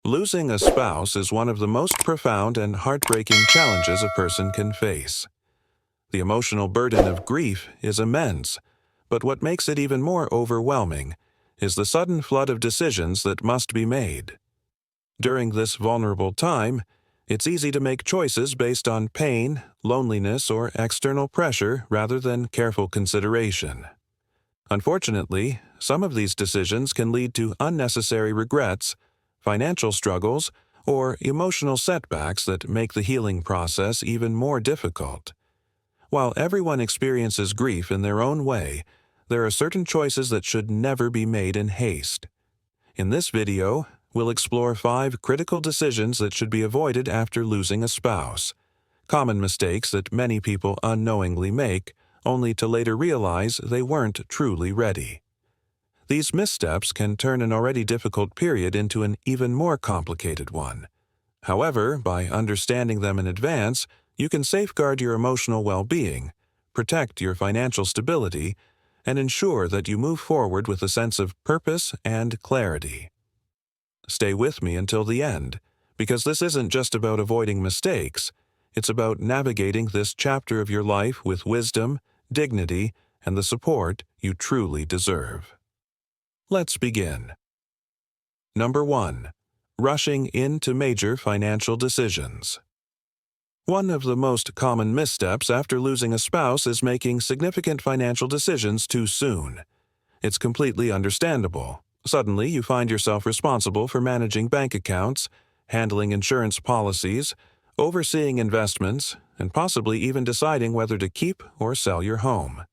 Losing a spouse is one of the most profound and heartbreaking challenges a person can face. The emotional burden of grief is immense, but what makes it even more overwhelming is the sudden flood of decisions that must be made. During this vulnerable time, it's easy to make choices based on pain, loneliness, or external pressure rather than careful consideration. Unfortunately, some of these decisions can lead to unnecessary regrets, financial struggles, or emotional setbacks that make the healing process even more difficult. While everyone experiences grief in their own way, there are certain choices that should never be made in haste. In this video, we'll explore 5 critical decisions that should be avoided after losing a spouse, common mistakes that many people unknowingly make, only to later realize they weren't truly ready. These missteps can turn an already difficult period into an even more complicated one. However, by understanding them in advance, you can safeguard your emotional well-being, protect your financial stability, and ensure that you move forward with a sense of purpose and clarity. Stay with me until the end, because this isn't just about avoiding mistakes, it's about navigating this chapter of your life with wisdom, dignity, and the support you truly deserve. Let's begin. Number 1. Rushing into major financial decisions. One of the most common missteps after losing a spouse is making significant financial decisions too soon. It's completely understandable. Suddenly, you find yourself responsible for managing bank accounts, handling insurance policies, overseeing investments, and possibly even deciding whether to keep or sell your home.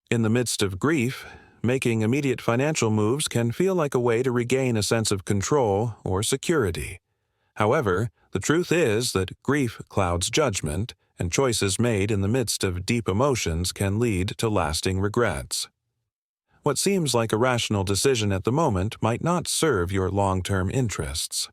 In the midst of grief, making immediate financial moves can feel like a way to regain a sense of control or security. However, the truth is that grief clouds judgment, and choices made in the midst of deep emotions can lead to lasting regrets. What seems like a rational decision at the moment might not serve your long-term interests.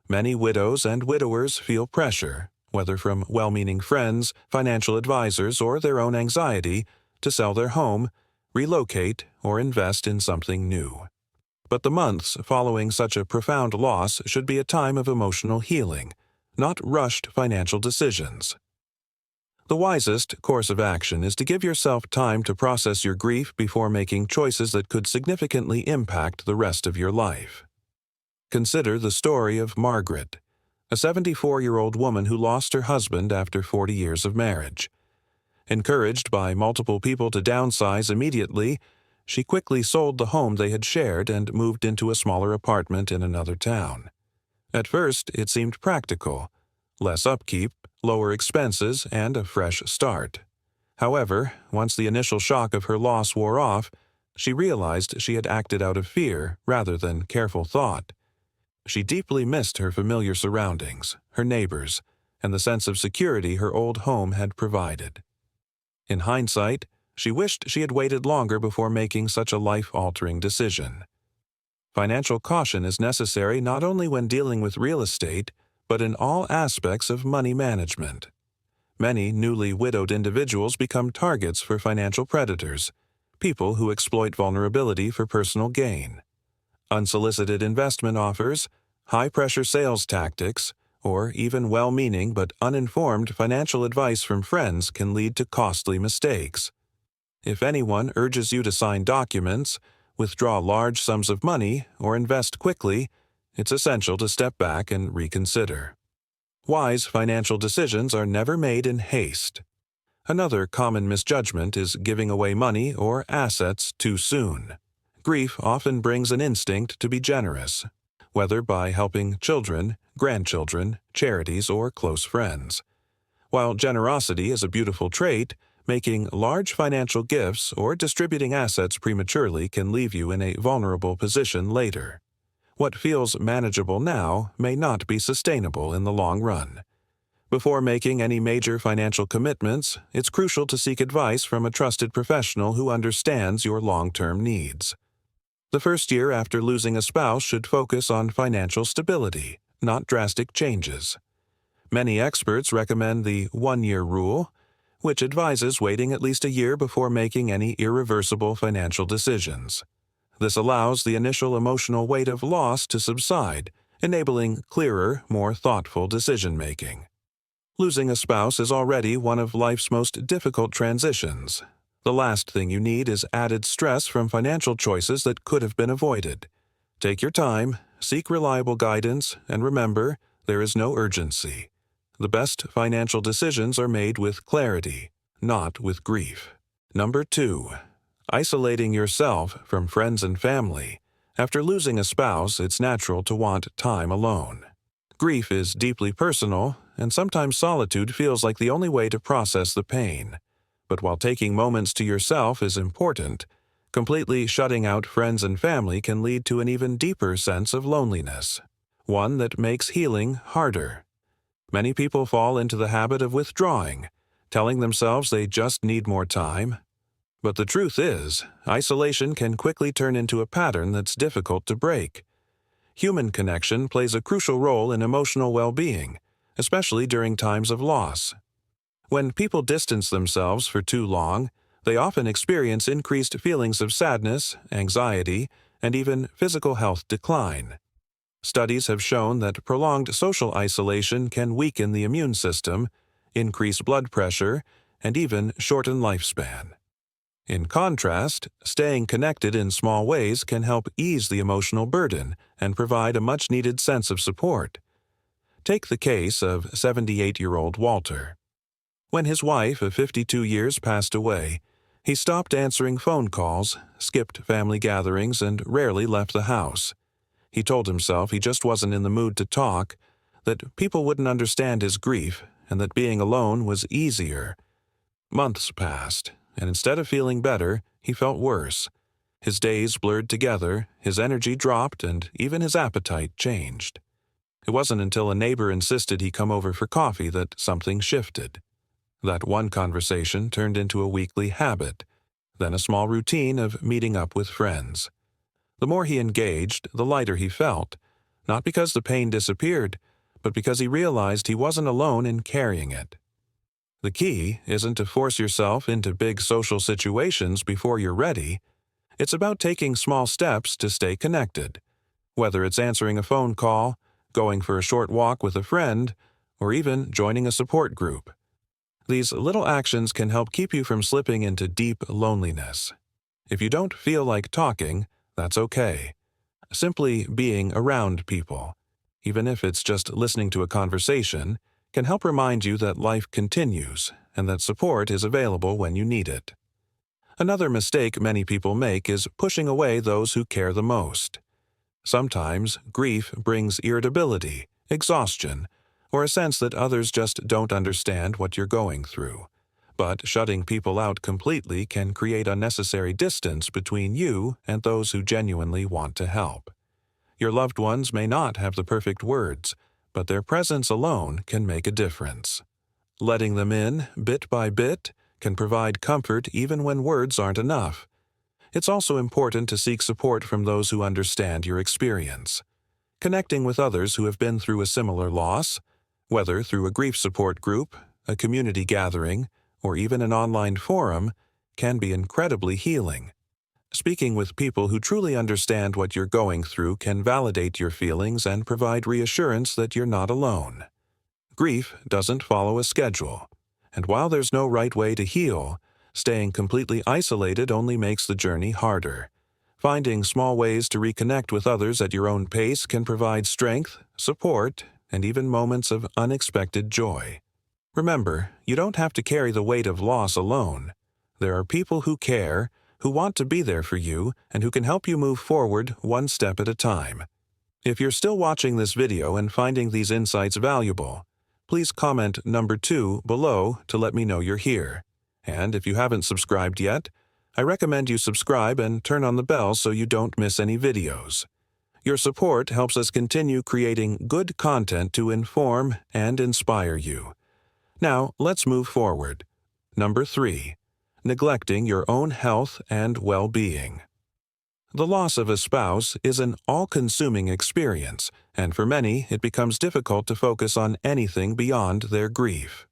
Many widows and widowers feel pressure, whether from well-meaning friends, financial advisors, or their own anxiety, to sell their home, relocate, or invest in something new. But the months following such a profound loss should be a time of emotional healing, not rushed financial decisions. The wisest course of action is to give yourself time to process your grief before making choices that could significantly impact the rest of your life. Consider the story of Margaret, a 74-year-old woman who lost her husband after 40 years of marriage. Encouraged by multiple people to downsize immediately, she quickly sold the home they had shared and moved into a smaller apartment in another town. At first, it seemed practical: less upkeep, lower expenses, and a fresh start. However, once the initial shock of her loss wore off, she realized she had acted out of fear rather than careful thought. She deeply missed her familiar surroundings, her neighbors, and the sense of security her old home had provided. In hindsight, she wished she had waited longer before making such a life-altering decision. Financial caution is necessary not only when dealing with real estate, but in all aspects of money management. Many newly widowed individuals become targets for financial predators, people who exploit vulnerability for personal gain. Unsolicited investment offers, high-pressure sales tactics, or even well-meaning but uninformed financial advice from friends can lead to costly mistakes. If anyone urges you to sign documents, withdraw large sums of money, or invest quickly, it's essential to step back and reconsider. Wise financial decisions are never made in haste. Another common misjudgment is giving away money or assets too soon. Grief often brings an instinct to be generous, whether by helping children, grandchildren, charities, or close friends. While generosity is a beautiful trait, making large financial gifts or distributing assets prematurely can leave you in a vulnerable position later. What feels manageable now may not be sustainable in the long run. Before making any major financial commitments, it's crucial to seek advice from a trusted professional who understands your long-term needs. The first year after losing a spouse should focus on financial stability, not drastic changes. Many experts recommend the 1-year rule, which advises waiting at least a year before making any irreversible financial decisions. This allows the initial emotional weight of loss to subside enabling clearer, more thoughtful decision-making. Losing a spouse is already one of life's most difficult transitions. The last thing you need is added stress from financial choices that could have been avoided. Take your time, seek reliable guidance, and remember, there is no urgency. The best financial decisions are made with clarity, not with grief. Number 2. Isolating yourself from friends and family. After losing a spouse, it's natural to want time alone. Grief is deeply personal, and sometimes solitude feels like the only way to process the pain. But while taking moments to yourself is important, completely shutting out friends and family can lead to an even deeper sense of loneliness, one that makes healing harder. Many people fall into the habit of withdrawing, telling themselves they just need more time. But the truth is, isolation can quickly turn into a pattern that's difficult to break. Human connection plays a crucial role in emotional well-being, especially during times of loss. When people distance themselves for too long, they often experience increased feelings of sadness, anxiety, and even physical health decline. Studies have shown that prolonged social isolation can weaken the immune system, increase blood pressure, and even shorten lifespan. In contrast, staying connected in small ways can help ease the emotional burden and provide a much-needed sense of support. Take the case of 78-year-old Walter. When his wife of 52 years passed away, he stopped answering phone calls, skipped family gatherings, and rarely left the house. He told himself he just wasn't in the mood to talk, that people wouldn't understand his grief, and that being alone was easier. Months passed, and instead of feeling better, he felt worse. His days blurred together, his energy dropped, and even his appetite changed. It wasn't until a neighbor insisted he come over for coffee that something shifted. That one conversation turned into a weekly habit, then a small routine of meeting up with friends. The more he engaged, the lighter he felt, not because the pain disappeared, but because he realized he wasn't alone in carrying it. The key isn't to force yourself into big social situations before you're ready. It's about taking small steps to stay connected, whether it's answering a phone call, going for a short walk with a friend, or even joining a support group. These little actions can help keep you from slipping into deep loneliness. If you don't feel like talking, that's okay. Simply being around people, even if it's just listening to a conversation, can help remind you that life continues and that support is available when you need it. Another mistake many people make is pushing away those who care the most. Sometimes grief brings irritability, exhaustion, or a sense that others just don't understand what you're going through. But shutting people out completely can create unnecessary distance between you and those who genuinely want to help. Your loved ones may not have the perfect words, but their presence alone can make a difference. Letting them in, bit by bit, can provide comfort even when words aren't enough. It's also important to seek support from those who understand your experience. Connecting with others who have been through a similar loss, whether through a grief support group, a community gathering, or even an online forum, can be incredibly healing. Speaking with people who truly understand what you're going through can validate your feelings and provide reassurance that you're not alone. Grief doesn't follow a schedule, and while there's no right way to heal, staying completely isolated only makes the journey harder. Finding small ways to reconnect with others at your own pace can provide strength, support, and even moments of unexpected joy. Remember, you don't have to carry the weight of loss alone. There are people who care, who want to be there for you, and who can help you move forward one step at a time. If you're still watching this video and finding these insights valuable, please comment number 2 below to let me know you're here. And if you haven't subscribed yet, I recommend you subscribe and turn on the bell so you don't miss any videos. Your support helps us continue creating good content to inform and inspire you. Now, let's move forward. Number 3. Neglecting your own health and well-being. The loss of a spouse is an all-consuming experience, and for many, it becomes difficult to focus on anything beyond their grief.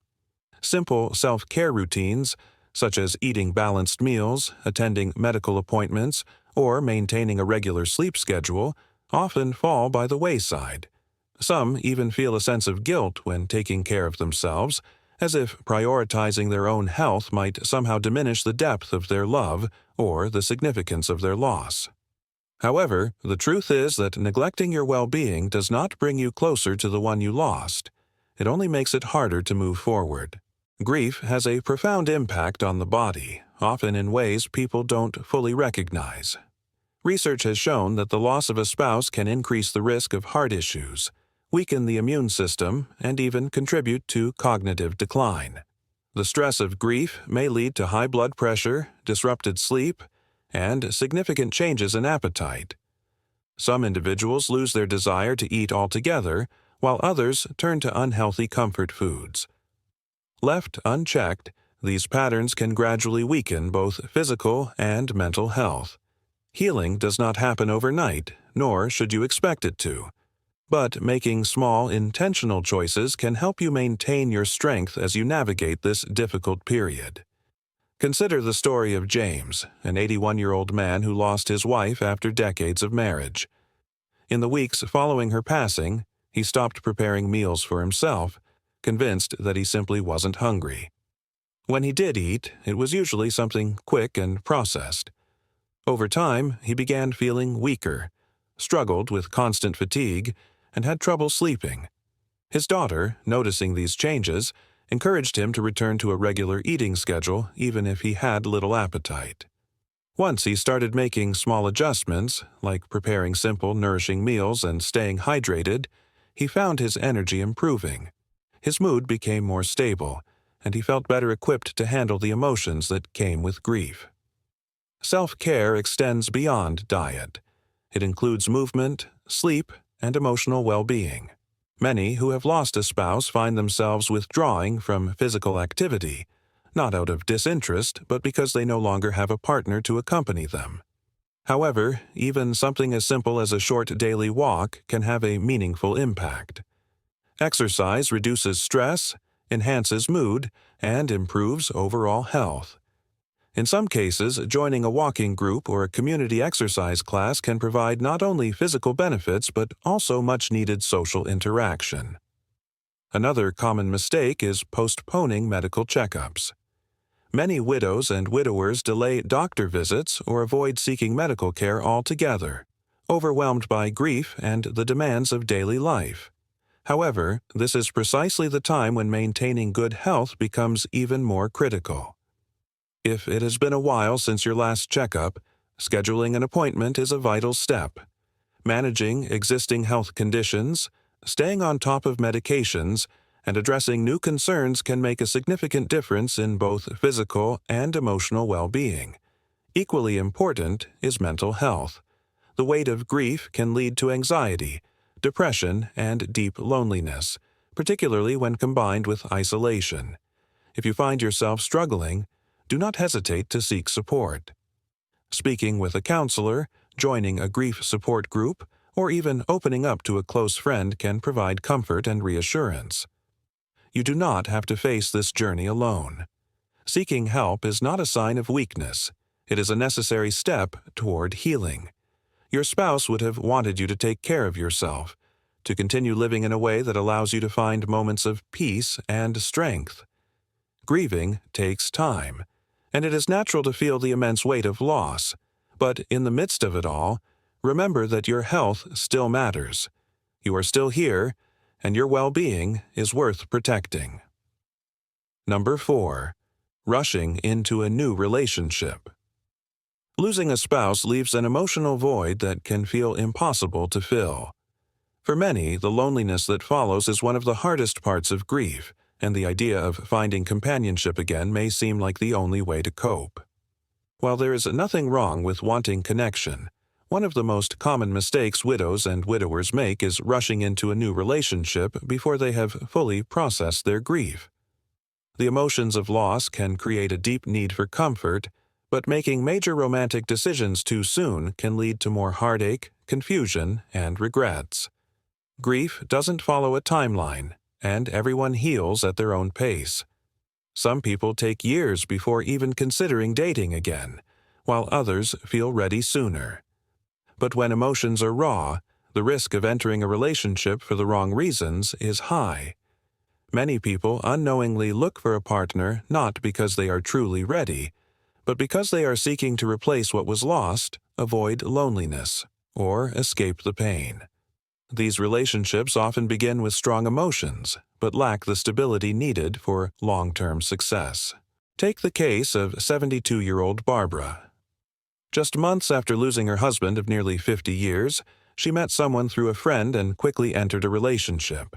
Simple self-care routines, such as eating balanced meals, attending medical appointments, or maintaining a regular sleep schedule, often fall by the wayside, Some even feel a sense of guilt when taking care of themselves, as if prioritizing their own health might somehow diminish the depth of their love or the significance of their loss. However, the truth is that neglecting your well-being does not bring you closer to the one you lost. It only makes it harder to move forward. Grief has a profound impact on the body, often in ways people don't fully recognize. Research has shown that the loss of a spouse can increase the risk of heart issues, weaken the immune system, and even contribute to cognitive decline. The stress of grief may lead to high blood pressure, disrupted sleep, and significant changes in appetite. Some individuals lose their desire to eat altogether, while others turn to unhealthy comfort foods. Left unchecked, these patterns can gradually weaken both physical and mental health. Healing does not happen overnight, nor should you expect it to. But making small, intentional choices can help you maintain your strength as you navigate this difficult period. Consider the story of James, an 81-year-old man who lost his wife after decades of marriage. In the weeks following her passing, he stopped preparing meals for himself, convinced that he simply wasn't hungry. When he did eat, it was usually something quick and processed. Over time, he began feeling weaker, struggled with constant fatigue, and had trouble sleeping. His daughter, noticing these changes, encouraged him to return to a regular eating schedule even if he had little appetite. Once he started making small adjustments, like preparing simple, nourishing meals and staying hydrated, he found his energy improving. His mood became more stable, and he felt better equipped to handle the emotions that came with grief. Self-care extends beyond diet. It includes movement, sleep, and emotional well-being. Many who have lost a spouse find themselves withdrawing from physical activity, not out of disinterest, but because they no longer have a partner to accompany them. However, even something as simple as a short daily walk can have a meaningful impact. Exercise reduces stress, enhances mood, and improves overall health. In some cases, joining a walking group or a community exercise class can provide not only physical benefits but also much-needed social interaction. Another common mistake is postponing medical checkups. Many widows and widowers delay doctor visits or avoid seeking medical care altogether, overwhelmed by grief and the demands of daily life. However, this is precisely the time when maintaining good health becomes even more critical. If it has been a while since your last checkup, scheduling an appointment is a vital step. Managing existing health conditions, staying on top of medications, and addressing new concerns can make a significant difference in both physical and emotional well-being. Equally important is mental health. The weight of grief can lead to anxiety, depression, and deep loneliness, particularly when combined with isolation. If you find yourself struggling, do not hesitate to seek support. Speaking with a counselor, joining a grief support group, or even opening up to a close friend can provide comfort and reassurance. You do not have to face this journey alone. Seeking help is not a sign of weakness. It is a necessary step toward healing. Your spouse would have wanted you to take care of yourself, to continue living in a way that allows you to find moments of peace and strength. Grieving takes time, and it is natural to feel the immense weight of loss. But in the midst of it all, remember that your health still matters. You are still here, and your well-being is worth protecting. Number 4. Rushing into a new relationship. Losing a spouse leaves an emotional void that can feel impossible to fill. For many, the loneliness that follows is one of the hardest parts of grief, and the idea of finding companionship again may seem like the only way to cope. While there is nothing wrong with wanting connection, one of the most common mistakes widows and widowers make is rushing into a new relationship before they have fully processed their grief. The emotions of loss can create a deep need for comfort, but making major romantic decisions too soon can lead to more heartache, confusion, and regrets. Grief doesn't follow a timeline, and everyone heals at their own pace. Some people take years before even considering dating again, while others feel ready sooner. But when emotions are raw, the risk of entering a relationship for the wrong reasons is high. Many people unknowingly look for a partner not because they are truly ready, but because they are seeking to replace what was lost, avoid loneliness, or escape the pain. These relationships often begin with strong emotions, but lack the stability needed for long-term success. Take the case of 72-year-old Barbara. Just months after losing her husband of nearly 50 years, she met someone through a friend and quickly entered a relationship.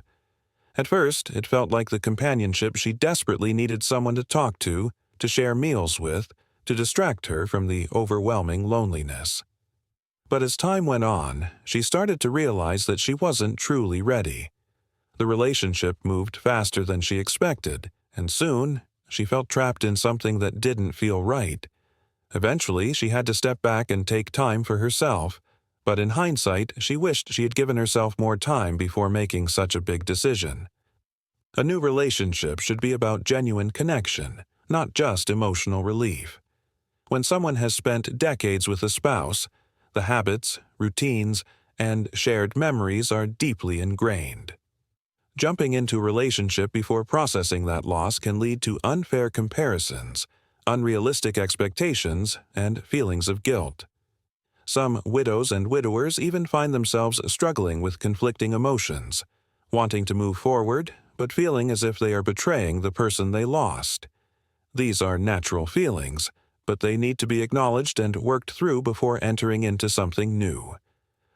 At first, it felt like the companionship she desperately needed someone to talk to share meals with, to distract her from the overwhelming loneliness. But as time went on, she started to realize that she wasn't truly ready. The relationship moved faster than she expected, and soon, she felt trapped in something that didn't feel right. Eventually, she had to step back and take time for herself, but in hindsight, she wished she had given herself more time before making such a big decision. A new relationship should be about genuine connection, not just emotional relief. When someone has spent decades with a spouse, the habits, routines, and shared memories are deeply ingrained. Jumping into a relationship before processing that loss can lead to unfair comparisons, unrealistic expectations, and feelings of guilt. Some widows and widowers even find themselves struggling with conflicting emotions, wanting to move forward, but feeling as if they are betraying the person they lost. These are natural feelings, but they need to be acknowledged and worked through before entering into something new.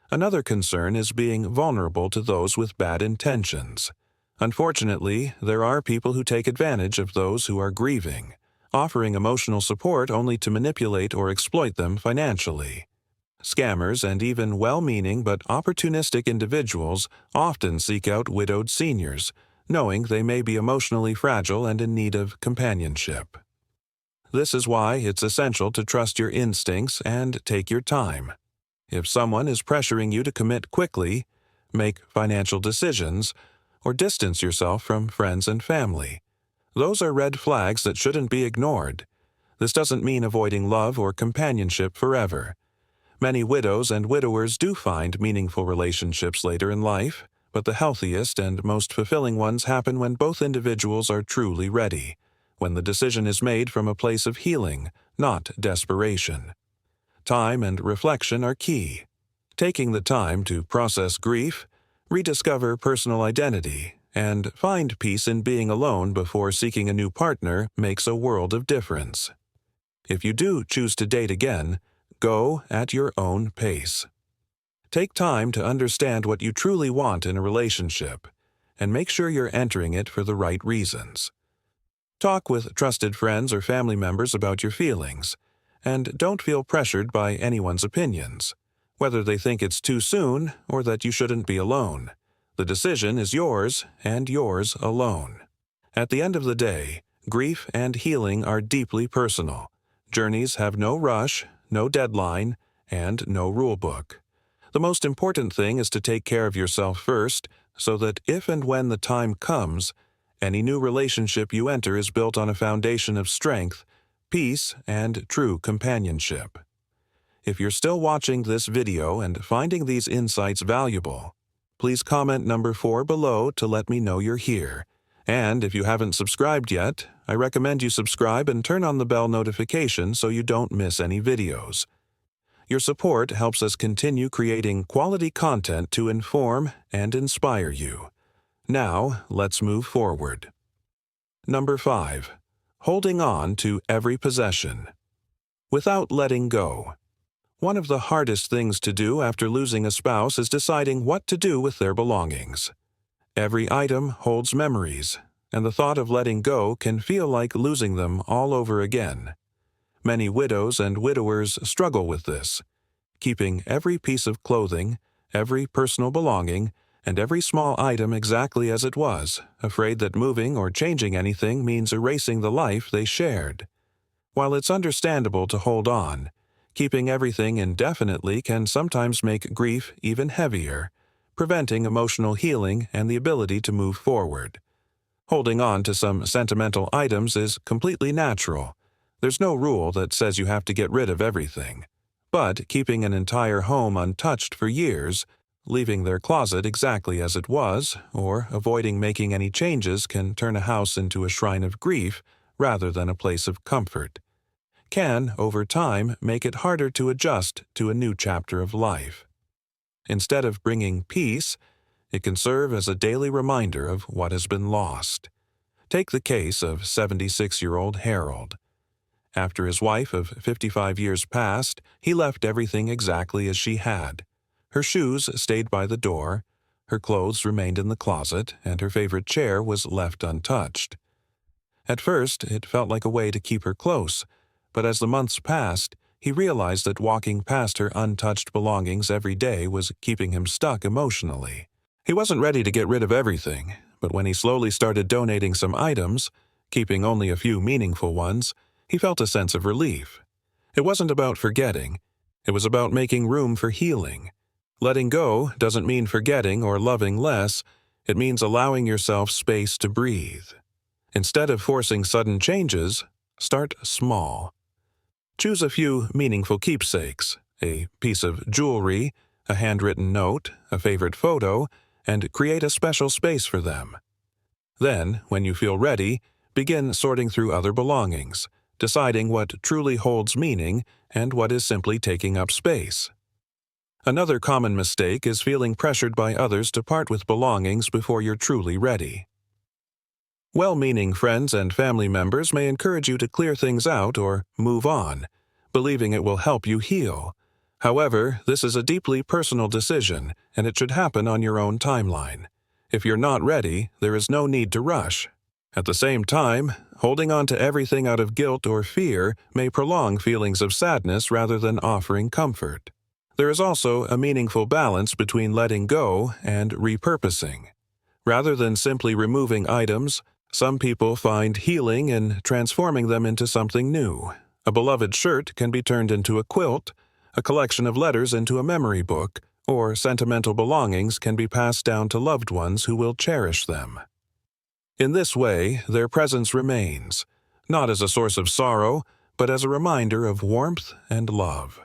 Another concern is being vulnerable to those with bad intentions. Unfortunately, there are people who take advantage of those who are grieving, offering emotional support only to manipulate or exploit them financially. Scammers and even well-meaning but opportunistic individuals often seek out widowed seniors, knowing they may be emotionally fragile and in need of companionship. This is why it's essential to trust your instincts and take your time. If someone is pressuring you to commit quickly, make financial decisions, or distance yourself from friends and family, those are red flags that shouldn't be ignored. This doesn't mean avoiding love or companionship forever. Many widows and widowers do find meaningful relationships later in life, but the healthiest and most fulfilling ones happen when both individuals are truly ready, when the decision is made from a place of healing, not desperation. Time and reflection are key. Taking the time to process grief, rediscover personal identity, and find peace in being alone before seeking a new partner makes a world of difference. If you do choose to date again, go at your own pace. Take time to understand what you truly want in a relationship, and make sure you're entering it for the right reasons. Talk with trusted friends or family members about your feelings, and don't feel pressured by anyone's opinions, whether they think it's too soon or that you shouldn't be alone. The decision is yours and yours alone. At the end of the day, grief and healing are deeply personal. Journeys have no rush, no deadline, and no rulebook. The most important thing is to take care of yourself first, so that if and when the time comes, any new relationship you enter is built on a foundation of strength, peace, and true companionship. If you're still watching this video and finding these insights valuable, please comment number 4 below to let me know you're here. And if you haven't subscribed yet, I recommend you subscribe and turn on the bell notification so you don't miss any videos. Your support helps us continue creating quality content to inform and inspire you. Now, let's move forward. Number 5. Holding on to every possession. Without letting go. One of the hardest things to do after losing a spouse is deciding what to do with their belongings. Every item holds memories, and the thought of letting go can feel like losing them all over again. Many widows and widowers struggle with this, keeping every piece of clothing, every personal belonging, and every small item exactly as it was, afraid that moving or changing anything means erasing the life they shared. While it's understandable to hold on, keeping everything indefinitely can sometimes make grief even heavier, preventing emotional healing and the ability to move forward. Holding on to some sentimental items is completely natural. There's no rule that says you have to get rid of everything. But keeping an entire home untouched for years, Leaving their closet exactly as it was, or avoiding making any changes can turn a house into a shrine of grief rather than a place of comfort. Can, over time, make it harder to adjust to a new chapter of life. Instead of bringing peace, it can serve as a daily reminder of what has been lost. Take the case of 76-year-old Harold. After his wife of 55 years passed, he left everything exactly as she had. Her shoes stayed by the door, her clothes remained in the closet, and her favorite chair was left untouched. At first, it felt like a way to keep her close, but as the months passed, he realized that walking past her untouched belongings every day was keeping him stuck emotionally. He wasn't ready to get rid of everything, but when he slowly started donating some items, keeping only a few meaningful ones, he felt a sense of relief. It wasn't about forgetting, it was about making room for healing. Letting go doesn't mean forgetting or loving less, it means allowing yourself space to breathe. Instead of forcing sudden changes, start small. Choose a few meaningful keepsakes, a piece of jewelry, a handwritten note, a favorite photo, and create a special space for them. Then, when you feel ready, begin sorting through other belongings, deciding what truly holds meaning and what is simply taking up space. Another common mistake is feeling pressured by others to part with belongings before you're truly ready. Well-meaning friends and family members may encourage you to clear things out or move on, believing it will help you heal. However, this is a deeply personal decision, and it should happen on your own timeline. If you're not ready, there is no need to rush. At the same time, holding on to everything out of guilt or fear may prolong feelings of sadness rather than offering comfort. There is also a meaningful balance between letting go and repurposing. Rather than simply removing items, some people find healing in transforming them into something new. A beloved shirt can be turned into a quilt, a collection of letters into a memory book, or sentimental belongings can be passed down to loved ones who will cherish them. In this way, their presence remains, not as a source of sorrow, but as a reminder of warmth and love.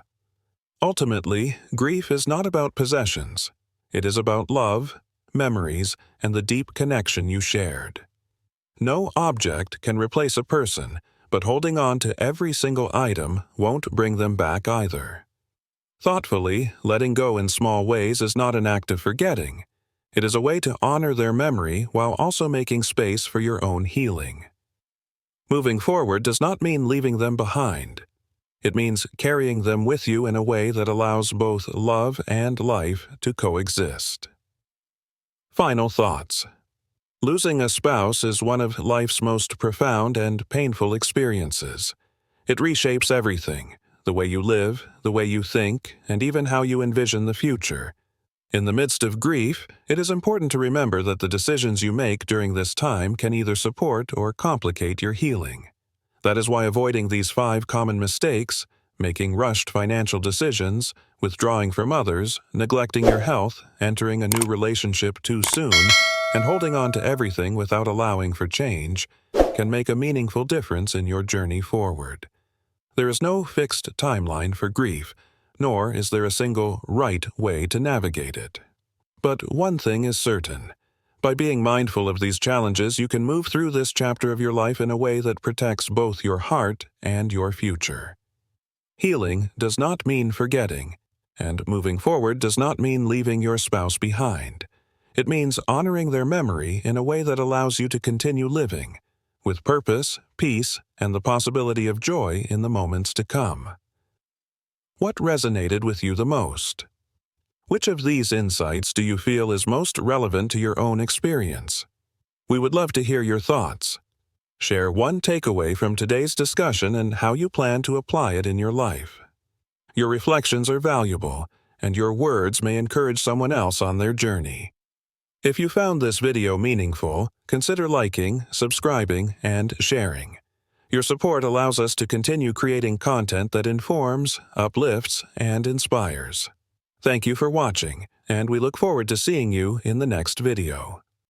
Ultimately, grief is not about possessions. It is about love, memories, and the deep connection you shared. No object can replace a person, but holding on to every single item won't bring them back either. Thoughtfully, letting go in small ways is not an act of forgetting. It is a way to honor their memory while also making space for your own healing. Moving forward does not mean leaving them behind. It means carrying them with you in a way that allows both love and life to coexist. Final thoughts. Losing a spouse is one of life's most profound and painful experiences. It reshapes everything, the way you live, the way you think, and even how you envision the future. In the midst of grief, it is important to remember that the decisions you make during this time can either support or complicate your healing. That is why avoiding these 5 common mistakes, making rushed financial decisions, withdrawing from others, neglecting your health, entering a new relationship too soon, and holding on to everything without allowing for change, can make a meaningful difference in your journey forward. There is no fixed timeline for grief, nor is there a single right way to navigate it. But one thing is certain. By being mindful of these challenges, you can move through this chapter of your life in a way that protects both your heart and your future. Healing does not mean forgetting, and moving forward does not mean leaving your spouse behind. It means honoring their memory in a way that allows you to continue living, with purpose, peace, and the possibility of joy in the moments to come. What resonated with you the most? Which of these insights do you feel is most relevant to your own experience? We would love to hear your thoughts. Share one takeaway from today's discussion and how you plan to apply it in your life. Your reflections are valuable, and your words may encourage someone else on their journey. If you found this video meaningful, consider liking, subscribing, and sharing. Your support allows us to continue creating content that informs, uplifts, and inspires. Thank you for watching, and we look forward to seeing you in the next video.